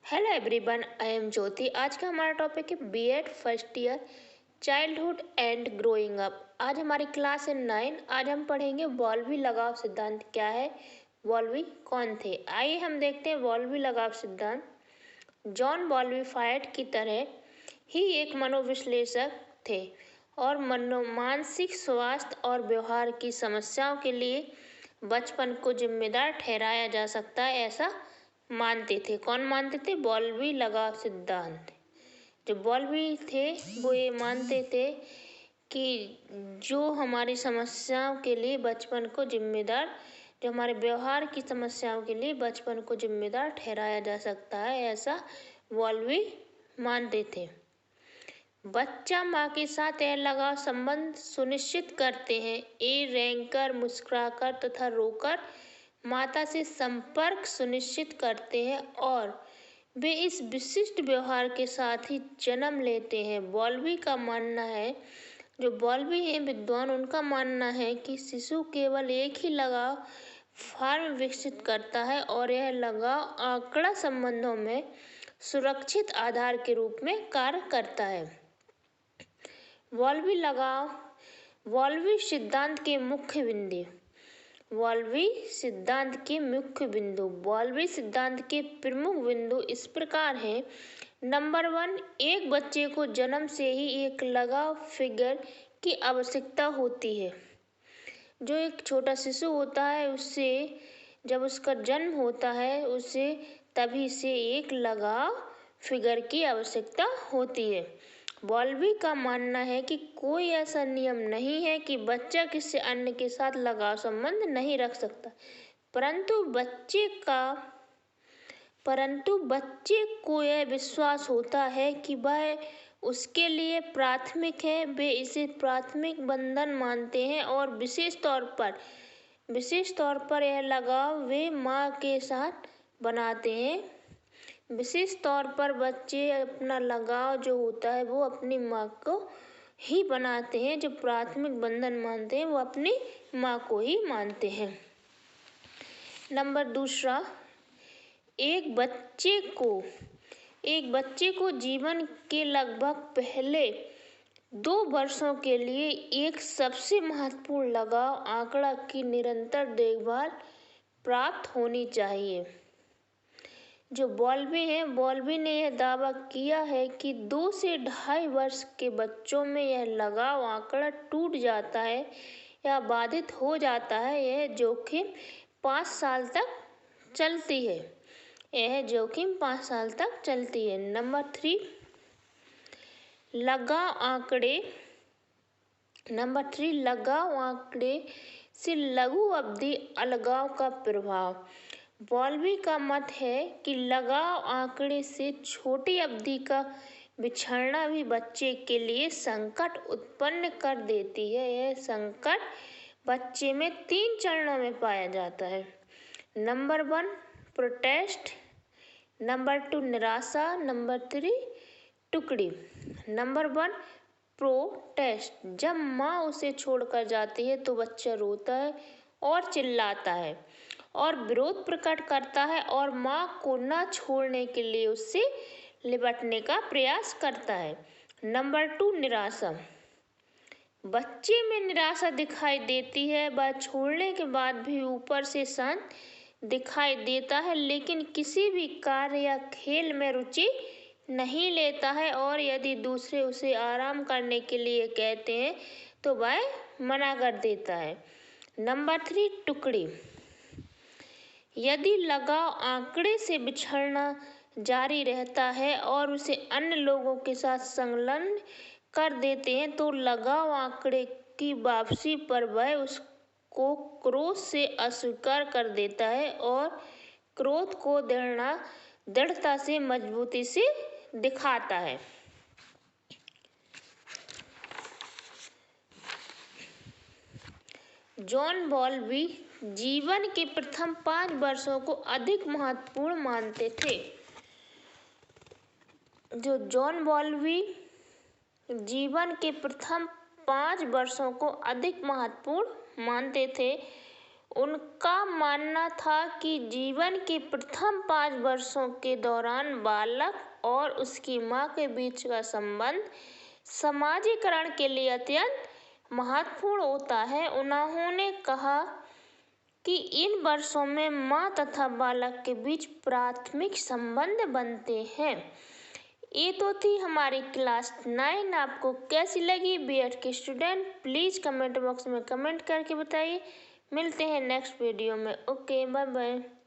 Hello everyone, I am Jyoti. आज का हमारा टॉपिक है B Ed first year, childhood and growing up. आज हमारी क्लास है 9। आज हम पढ़ेंगे वॉल्वी लगाव सिद्धांत क्या है, वॉल्वी कौन थे। आइए हम देखते हैं वॉल्वी लगाव सिद्धांत। जॉन वॉल्वी फायट की तरह ही एक मनोविश्लेषक थे और मानसिक स्वास्थ्य और व्यवहार की समस्याओं के लिए बचपन को जिम्मेदार ठहराया जा सकता है, ऐसा मानते थे। कौन मानते थे? वॉल्वी लगाव सिद्धांत। जो वॉल्वी थे वो ये मानते थे कि जो हमारी समस्याओं के लिए बचपन को जिम्मेदार, जो हमारे व्यवहार की समस्याओं के लिए बचपन को जिम्मेदार ठहराया जा सकता है, ऐसा वॉल्वी मानते थे। बच्चा माँ के साथ यह लगाव संबंध सुनिश्चित करते हैं। ए रेंगकर, मुस्कुराकर तथा रोकर माता से संपर्क सुनिश्चित करते हैं और वे इस विशिष्ट व्यवहार के साथ ही जन्म लेते हैं। वॉल्वी का मानना है, जो वॉल्वी हैं विद्वान, उनका मानना है कि शिशु केवल एक ही लगाव फॉर्म विकसित करता है और यह लगाव आंकड़ा संबंधों में सुरक्षित आधार के रूप में कार्य करता है। वॉल्वी लगाव, वॉल्वी सिद्धांत के मुख्य बिंदु। वॉल्वी सिद्धांत के मुख्य बिंदु, वॉल्वी सिद्धांत के प्रमुख बिंदु इस प्रकार हैं। नंबर 1, एक बच्चे को जन्म से ही एक लगाव फिगर की आवश्यकता होती है। जो एक छोटा शिशु होता है, उससे जब उसका जन्म होता है, उसे तभी से एक लगाव फिगर की आवश्यकता होती है। वॉल्वी का मानना है कि कोई ऐसा नियम नहीं है कि बच्चा किसी अन्य के साथ लगाव संबंध नहीं रख सकता, परंतु बच्चे को यह विश्वास होता है कि वह उसके लिए प्राथमिक है। वे इसे प्राथमिक बंधन मानते हैं और विशेष तौर पर यह लगाव वे माँ के साथ बनाते हैं। विशेष तौर पर बच्चे अपना लगाव जो होता है वो अपनी माँ को ही बनाते हैं। जो प्राथमिक बंधन मानते हैं वो अपनी माँ को ही मानते हैं। नंबर 2, एक बच्चे को जीवन के लगभग पहले 2 वर्षों के लिए एक सबसे महत्वपूर्ण लगाव आंकड़ा की निरंतर देखभाल प्राप्त होनी चाहिए। जो वॉल्वी हैं, वॉल्वी ने यह दावा किया है कि 2 से 2.5 वर्ष के बच्चों में यह लगाव आंकड़ा टूट जाता है या बाधित हो जाता है। यह जोखिम 5 साल तक चलती है। नंबर 3, लगाव आंकड़े से लघु अवधि अलगाव का प्रभाव। वॉल्वी का मत है कि लगाव आंकड़े से छोटी अवधि का बिछड़ना भी बच्चे के लिए संकट उत्पन्न कर देती है। यह संकट बच्चे में 3 चरणों में पाया जाता है। Number 1, protest. नंबर 2, निराशा। नंबर 3, टुकड़ी। Number 1, protest. जब माँ उसे छोड़कर जाती है तो बच्चा रोता है और चिल्लाता है और विरोध प्रकट करता है और माँ को न छोड़ने के लिए उससे लिपटने का प्रयास करता है। नंबर 2, निराशा। बच्चे में निराशा दिखाई देती है। वह छोड़ने के बाद भी ऊपर से शांत दिखाई देता है, लेकिन किसी भी कार्य या खेल में रुचि नहीं लेता है और यदि दूसरे उसे आराम करने के लिए कहते हैं तो वह मना कर देता है। नंबर 3, टुकड़ी। यदि लगाव आंकड़े से बिछड़ना जारी रहता है और उसे अन्य लोगों के साथ संलग्न कर देते हैं तो लगाव आंकड़े की वापसी पर वह उसको क्रोध से अस्वीकार कर देता है और क्रोध को दृढ़ता से मजबूती से दिखाता है। जॉन वॉल्वी जीवन के प्रथम 5 वर्षों को अधिक महत्वपूर्ण मानते थे। जो जॉन वॉल्वी जीवन के प्रथम 5 वर्षों को अधिक महत्वपूर्ण मानते थे, उनका मानना था कि जीवन के प्रथम 5 वर्षों के दौरान बालक और उसकी माँ के बीच का संबंध समाजीकरण के लिए अत्यंत महत्वपूर्ण होता है। उन्होंने कहा कि इन वर्षों में माँ तथा बालक के बीच प्राथमिक संबंध बनते हैं। ये तो थी हमारी क्लास 9। आपको कैसी लगी बीएड के स्टूडेंट? प्लीज़ कमेंट बॉक्स में कमेंट करके बताइए। मिलते हैं नेक्स्ट वीडियो में। Okay, bye bye.